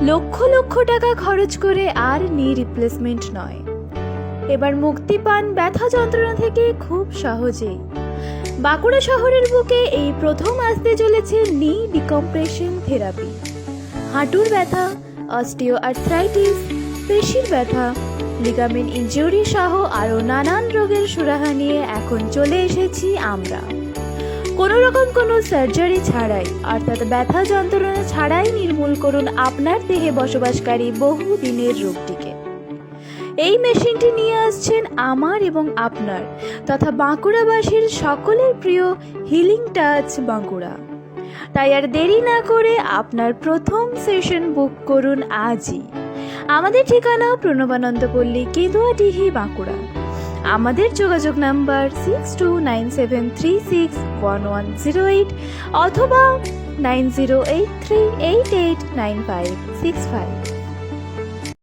লক্ষ লক্ষ টাকা খরচ করে আর নি রিপ্লেসমেন্ট নয়। এবার মুক্তি পান ব্যথা যন্ত্রণা থেকে খুব সহজেই। বাঁকুড়া শহরের বুকে এই প্রথম আসতে চলেছে নি ডিকম্প্রেশন থেরাপি। হাঁটুর ব্যথা, অস্টিও আর্থ্রাইটিস, পেশির ব্যথা, লিগামেন্ট ইনজুরি সহ আরও নানান রোগের সুরাহা নিয়ে এখন চলে এসেছি আমরা। কোনো রকম কোনো সার্জারি ছাড়াই, অর্থাৎ ব্যথা যন্ত্রণা ছাড়াই নির্মূল করুন আপনার দেহে বসবাসকারী বহু দিনের রোগটিকে। এই মেশিনটি নিয়ে আসছেন আমার এবং আপনার তথা বাঁকুড়াবাসীর সকলের প্রিয় হিলিং টাচ বাঁকুড়া। তাই আর দেরি না করে আপনার প্রথম সেশন বুক করুন আজই। আমাদের ঠিকানা প্রণবানন্দপল্লী, কেঁদুয়াডিহি, বাঁকুড়া। আমাদের যোগাযোগ নাম্বার 6297361108 অথবা 9083889565।